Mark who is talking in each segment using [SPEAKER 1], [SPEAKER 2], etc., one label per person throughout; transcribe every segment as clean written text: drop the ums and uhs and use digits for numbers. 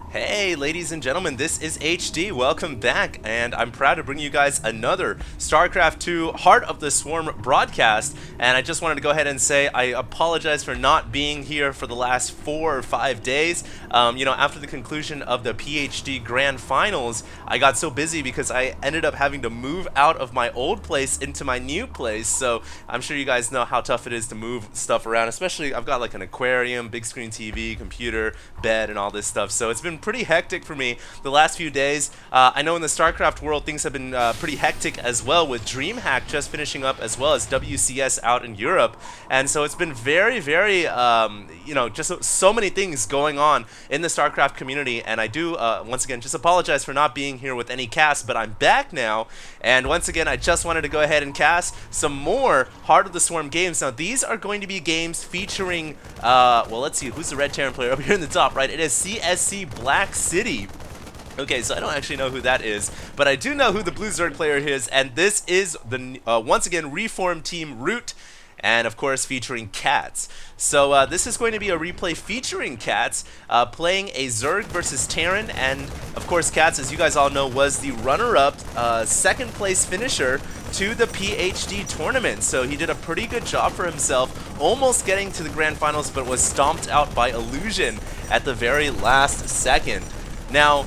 [SPEAKER 1] Hey ladies and gentlemen, this is HD, welcome back, and I'm proud to bring you guys another StarCraft 2 Heart of the Swarm broadcast. And I just wanted to go ahead and say I apologize for not being here for the last 4 or 5 days. After the conclusion of the PhD Grand Finals, I got so busy because I ended up having to move out of my old place into my new place. So I'm sure you guys know how tough it is to move stuff around, especially I've got like an aquarium, big screen TV, computer, bed, and all this stuff. So it's been pretty hectic for me the last few days. I know in the StarCraft world things have been pretty hectic as well, with DreamHack just finishing up as well as WCS out in Europe. And so it's been very, very, just so many things going on in the StarCraft community. And I do, once again, just apologize for not being here with any cast, but I'm back now. And once again, I just wanted to go ahead and cast some more Heart of the Swarm games. Now, these are going to be games featuring, well, let's see, who's the Red Terran player up here in the top, right? It is CSC BlackCidy. Okay, so I don't actually know who that is, but I do know who the Blue Zerg player is, and this is the, once again, reformed team Root, and of course featuring HOTS. So this is going to be a replay featuring HOTS, playing a Zerg versus Terran, and of course HOTS, as you guys all know, was the runner-up, second place finisher to the PhD tournament. So he did a pretty good job for himself, almost getting to the Grand Finals, but was stomped out by Illusion at the very last second. Now,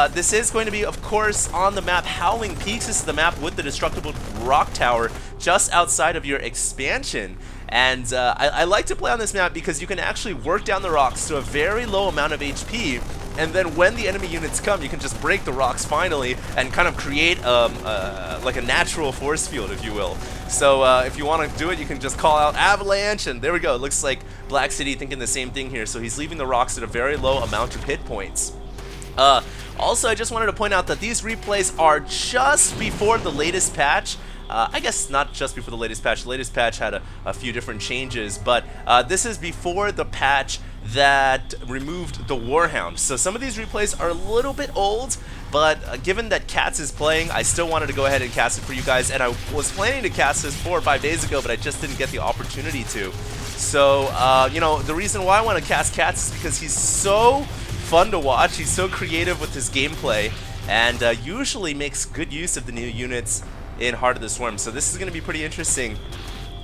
[SPEAKER 1] this is going to be, of course, on the map Howling Peaks. This is the map with the destructible rock tower just outside of your expansion. And I like to play on this map because you can actually work down the rocks to a very low amount of HP, and then when the enemy units come, you can just break the rocks finally and kind of create like a natural force field, if you will. So if you want to do it, you can just call out Avalanche, and there we go. It looks like BlackCidy thinking the same thing here. So he's leaving the rocks at a very low amount of hit points. Also, I just wanted to point out that these replays are just before the latest patch. I guess not just before the latest patch. The latest patch had a few different changes, but this is before the patch that removed the Warhound. So some of these replays are a little bit old, but given that HOTS is playing, I still wanted to go ahead and cast it for you guys. And I was planning to cast this 4 or 5 days ago, but I just didn't get the opportunity to. So, the reason why I want to cast HOTS is because he's so fun to watch. He's so creative with his gameplay, and usually makes good use of the new units in Heart of the Swarm. So this is going to be pretty interesting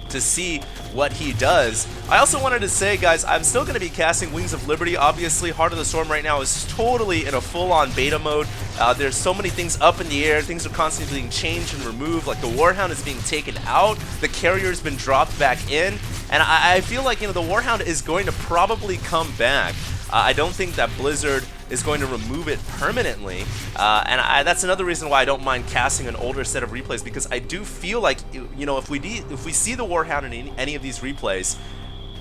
[SPEAKER 1] to see what he does. I also wanted to say, guys, I'm still going to be casting Wings of Liberty. Obviously, Heart of the Storm right now is totally in a full-on beta mode. There's so many things up in the air. Things are constantly being changed and removed. Like the Warhound is being taken out. The Carrier's been dropped back in. And I feel like, the Warhound is going to probably come back. I don't think that Blizzard is going to remove it permanently, and that's another reason why I don't mind casting an older set of replays, because I do feel like, if we see the Warhound in any of these replays,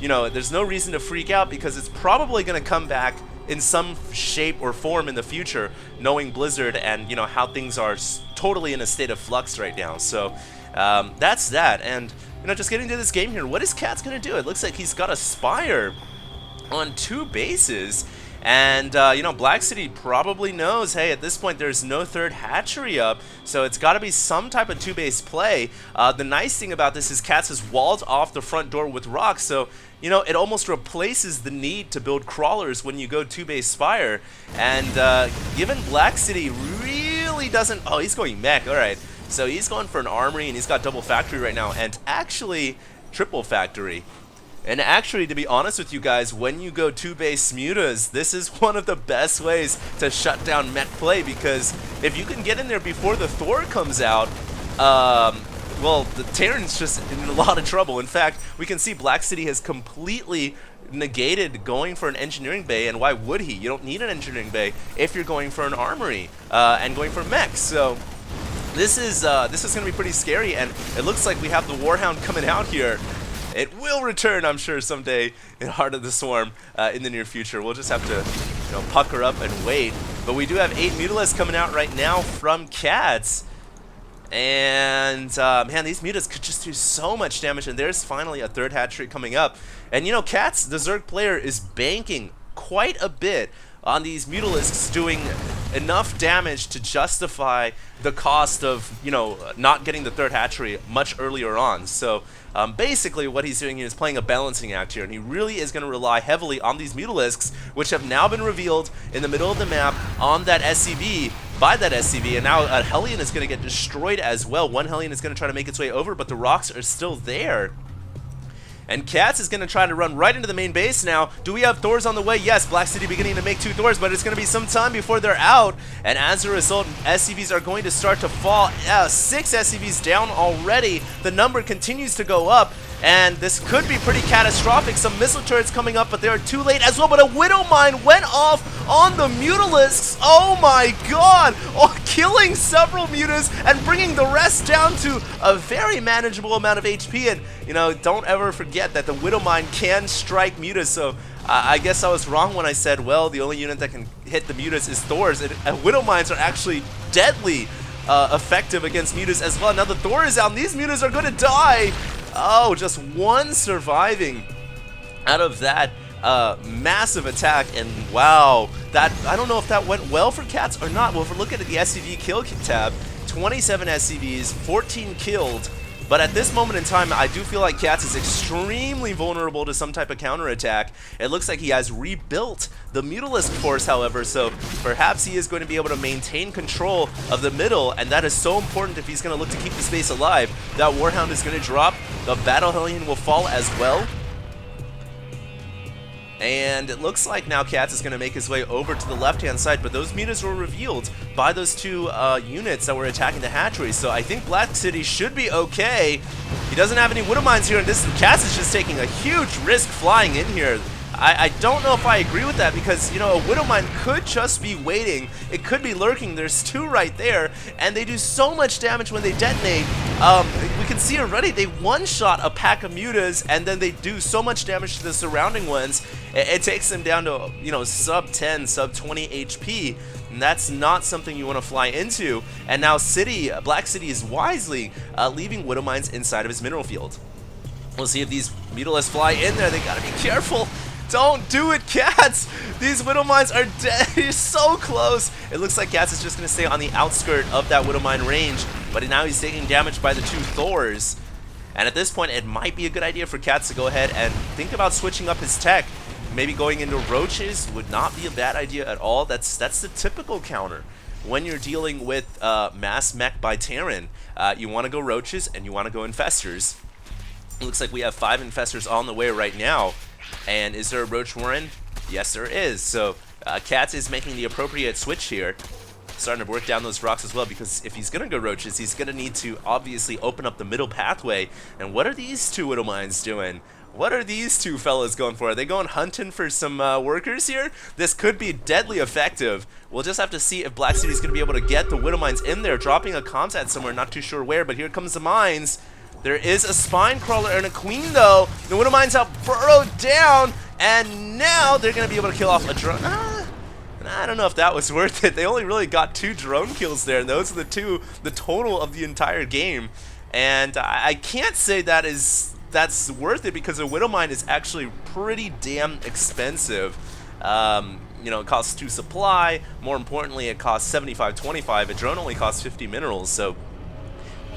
[SPEAKER 1] there's no reason to freak out, because it's probably going to come back in some shape or form in the future, knowing Blizzard and how things are totally in a state of flux right now. So that's that, and just getting to this game here, what is HOTS going to do? It looks like he's got a Spire on 2 bases, and BlackCidy probably knows, hey, at this point there's no third hatchery up, so it's got to be some type of 2-base play. The nice thing about this is HOTS has walled off the front door with rocks, so it almost replaces the need to build crawlers when you go 2-base Spire. And given BlackCidy really doesn't, oh, he's going mech, alright, so he's going for an armory, and he's got double factory right now, and actually triple factory. And actually, to be honest with you guys, when you go 2-base mutas, this is one of the best ways to shut down mech play, because if you can get in there before the Thor comes out, well, the Terran's just in a lot of trouble. In fact, we can see BlackCidy has completely negated going for an engineering bay, and why would he? You don't need an engineering bay if you're going for an armory and going for mech. So this is going to be pretty scary, and it looks like we have the Warhound coming out here. It will return, I'm sure, someday in Heart of the Swarm in the near future. We'll just have to, pucker up and wait. But we do have 8 Mutalisks coming out right now from HOTS. And, man, these Mutas could just do so much damage. And there's finally a third hatchery coming up. And, HOTS, the Zerg player, is banking quite a bit on these Mutalisks doing enough damage to justify the cost of, you know, not getting the third hatchery much earlier on. So basically what he's doing here is playing a balancing act here, and he really is going to rely heavily on these Mutalisks, which have now been revealed in the middle of the map on that SCV, by that SCV, and now a Hellion is going to get destroyed as well. One Hellion is going to try to make its way over, but the rocks are still there. And Catz is going to try to run right into the main base now. Do we have Thors on the way? Yes, BlackCidy beginning to make 2 Thors, but it's going to be some time before they're out. And as a result, SCVs are going to start to fall. 6 SCVs down already. The number continues to go up, and this could be pretty catastrophic. Some missile turrets coming up, but they are too late as well. But a Widow Mine went off on the Mutalisks. Oh my god! Oh, killing several Mutas and bringing the rest down to a very manageable amount of HP. And, you know, don't ever forget that the Widow Mine can strike Mutas, so I guess I was wrong when I said, well, the only unit that can hit the Mutas is Thors. And Widow Mines are actually deadly effective against Mutas as well. Now the Thor is out, and these Mutas are going to die. Oh, just one surviving out of that massive attack, and wow, that, I don't know if that went well for Catz or not. Well, if we're looking at the SCV kill tab, 27 SCVs, 14 killed. But at this moment in time, I do feel like Catz is extremely vulnerable to some type of counterattack. It looks like he has rebuilt the Mutalisk force, however, so perhaps he is going to be able to maintain control of the middle, and that is so important if he's going to look to keep the space alive. That Warhound is going to drop, the Battle Hellion will fall as well. And it looks like now Catz is going to make his way over to the left-hand side, but those Mutas were revealed by those 2 units that were attacking the hatchery. So I think BlackCidy should be okay. He doesn't have any Widow Mines here, and this Catz is just taking a huge risk flying in here. I don't know if I agree with that, because, you know, a Widow Mine could just be waiting. It could be lurking. There's 2 right there, and they do so much damage when they detonate. We can see already they one-shot a pack of Mutas, and then they do so much damage to the surrounding ones. It takes them down to, you know, sub 10, sub 20 HP. And that's not something you want to fly into. And now BlackCidy is wisely leaving Widow Mines inside of his mineral field. We'll see if these Mutalisks fly in there. They gotta be careful. Don't do it, Catz! These Widow Mines are dead. He's so close. It looks like Catz is just going to stay on the outskirt of that Widow Mine range, but now he's taking damage by the 2 Thors. And at this point, it might be a good idea for Catz to go ahead and think about switching up his tech. Maybe going into Roaches would not be a bad idea at all. That's the typical counter when you're dealing with mass mech by Terran. You want to go Roaches and you want to go Infestors. It looks like we have 5 Infestors on the way right now. And is there a Roach Warren? Yes, there is. So Catz is making the appropriate switch here. Starting to work down those rocks as well, because if he's going to go Roaches, he's going to need to obviously open up the middle pathway. And what are these 2 Widow Mines doing? What are these 2 fellas going for? Are they going hunting for some workers here? This could be deadly effective. We'll just have to see if BlackCidy is going to be able to get the Widow Mines in there, dropping a comsat somewhere, not too sure where, but here comes the mines. There is a Spine Crawler and a Queen, though. The Widow Mines have burrowed down, and now they're going to be able to kill off a drone. I don't know if that was worth it. They only really got 2 drone kills there, and those are the total of the entire game. And I can't say that's worth it, because a Widow Mine is actually pretty damn expensive. You know, it costs 2 supply. More importantly, it costs 75.25. A drone only costs 50 minerals, so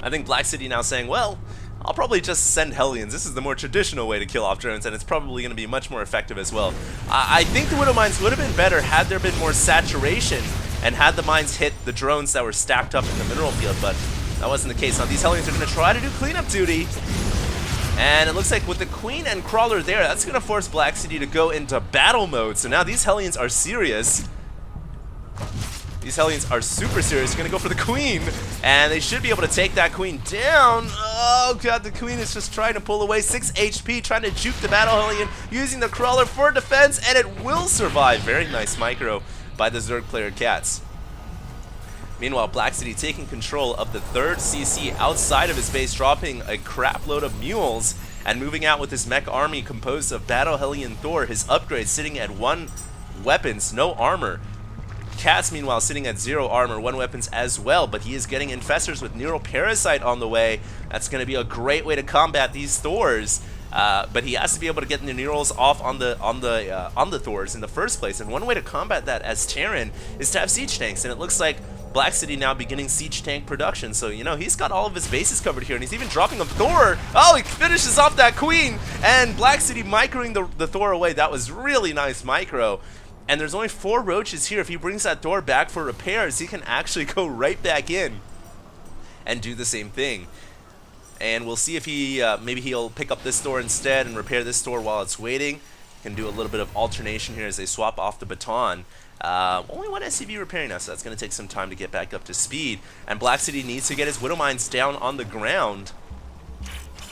[SPEAKER 1] I think BlackCidy now saying, well, I'll probably just send Hellions. This is the more traditional way to kill off drones, and it's probably going to be much more effective as well. I think the Widow Mines would have been better had there been more saturation and had the mines hit the drones that were stacked up in the mineral field, but that wasn't the case. Now these Hellions are going to try to do cleanup duty, and it looks like with the Queen and Crawler there, that's going to force BlackCidy to go into battle mode. So now these Hellions are serious. These Hellions are super serious. They're going to go for the Queen, and they should be able to take that Queen down. Oh god, the Queen is just trying to pull away. 6 HP, trying to juke the Battle Hellion, using the Crawler for defense, and it will survive. Very nice micro by the Zerg player Catz. Meanwhile, BlackCidy taking control of the 3rd CC outside of his base, dropping a crap load of mules, and moving out with his mech army composed of Battle Hellion Thor, his upgrade sitting at 1 weapons, no armor. Catz, meanwhile, sitting at 0 armor, 1 weapons as well, but he is getting Infestors with Neural Parasite on the way. That's going to be a great way to combat these Thors. but he has to be able to get the Neurals off on the Thors in the first place. And one way to combat that as Terran is to have siege tanks, and it looks like BlackCidy now beginning siege tank production. So, you know, he's got all of his bases covered here, and he's even dropping a Thor. Oh, he finishes off that Queen, and BlackCidy microing the Thor away. That was really nice micro. And there's only 4 roaches here. If he brings that Thor back for repairs, he can actually go right back in and do the same thing. And we'll see if he, maybe he'll pick up this Thor instead and repair this Thor while it's waiting. Can do a little bit of alternation here as they swap off the baton. Only 1 SCV repairing now, so that's going to take some time to get back up to speed. And BlackCidy needs to get his Widow Mines down on the ground.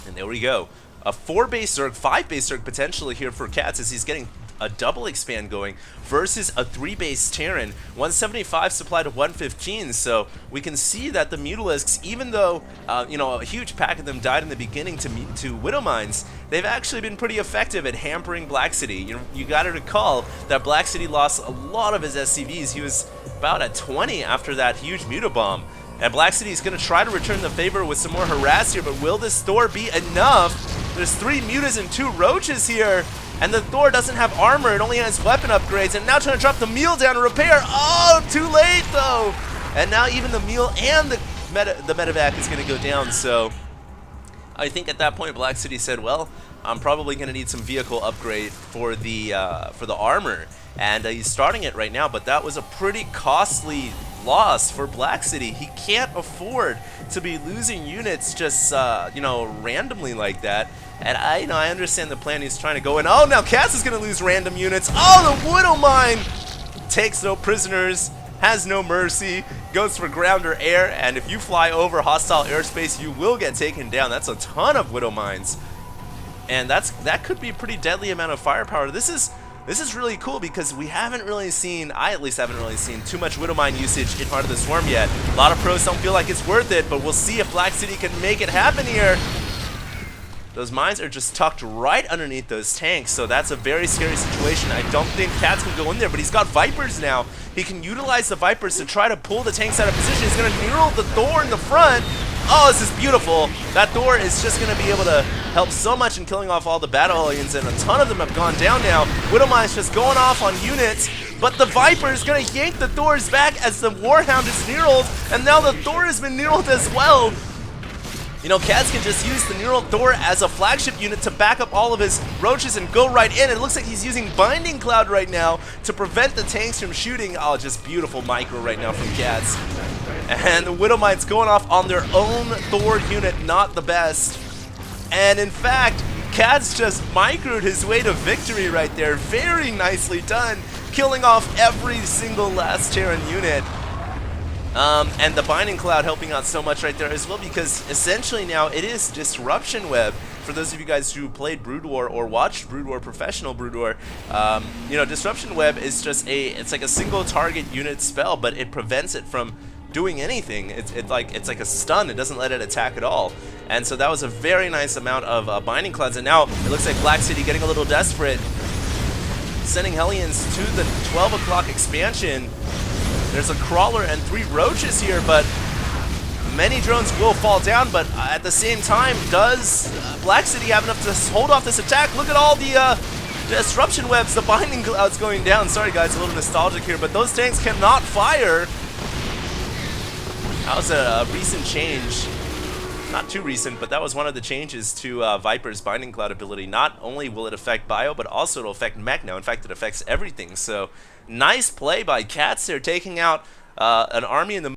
[SPEAKER 1] And there we go. A 4 base Zerg, 5 base Zerg potentially here for Catz as he's getting a double expand going versus a 3 base Terran. 175 supply to 115, so we can see that the Mutalisks, even though you know, a huge pack of them died in the beginning to Widow Mines, they've actually been pretty effective at hampering BlackCidy. You got to recall that BlackCidy lost a lot of his SCVs. He was about at 20 after that huge Mutobomb. And BlackCidy is going to try to return the favor with some more harass here, but will this Thor be enough? There's 3 Mutas and 2 Roaches here, and the Thor doesn't have armor, it only has weapon upgrades, and now trying to drop the meal down to repair. Oh, too late though! And now even the meal and the medevac is going to go down, so I think at that point BlackCidy said, well, I'm probably going to need some vehicle upgrade for the armor, and he's starting it right now, but that was a pretty costly loss for BlackCidy. He can't afford to be losing units just you know, randomly like that. And I understand the plan he's trying to go in. Oh, now Catz is going to lose random units. Oh, the Widow Mine takes no prisoners, has no mercy, goes for ground or air, and if you fly over hostile airspace, you will get taken down. That's a ton of Widow Mines, and that could be a pretty deadly amount of firepower. This is really cool because we haven't really seen, I at least haven't really seen too much Widow Mine usage in Heart of the Swarm yet. A lot of pros don't feel like it's worth it, but we'll see if BlackCidy can make it happen here. Those mines are just tucked right underneath those tanks, so that's a very scary situation. I don't think Catz can go in there, but he's got Vipers now. He can utilize the Vipers to try to pull the tanks out of position. He's going to neural the Thor in the front. Oh, this is beautiful. That Thor is just going to be able to help so much in killing off all the battle aliens, and a ton of them have gone down now. Widow Mine's just going off on units, but the Viper is going to yank the Thors back as the Warhound is neuraled, and now the Thor has been neuraled as well. You know, Catz can just use the Neural Thor as a flagship unit to back up all of his roaches and go right in. It looks like he's using Binding Cloud right now to prevent the tanks from shooting. Oh, just beautiful micro right now from Catz. And the Widow Mites going off on their own Thor unit, not the best. And in fact, Catz just microed his way to victory right there. Very nicely done, killing off every single last Terran unit. And the Binding Cloud helping out so much right there as well, because essentially now it is Disruption Web. For those of you guys who played Brood War or watched Brood War, professional Brood War, you know, Disruption Web is just it's like a single target unit spell, but it prevents it from doing anything. It's like a stun. It doesn't let it attack at all. And so that was a very nice amount of Binding Clouds. And now it looks like BlackCidy getting a little desperate, sending Hellions to the 12 o'clock expansion. There's a Crawler and 3 Roaches here, but many drones will fall down. But at the same time, does BlackCidy have enough to hold off this attack? Look at all the Disruption Webs, the Binding Clouds going down. Sorry guys, a little nostalgic here, but those tanks cannot fire. That was a recent change. Not too recent, but that was one of the changes to Viper's Binding Cloud ability. Not only will it affect Bio, but also it'll affect Mech now. In fact, it affects everything. So, nice play by Catz there, taking out an army in the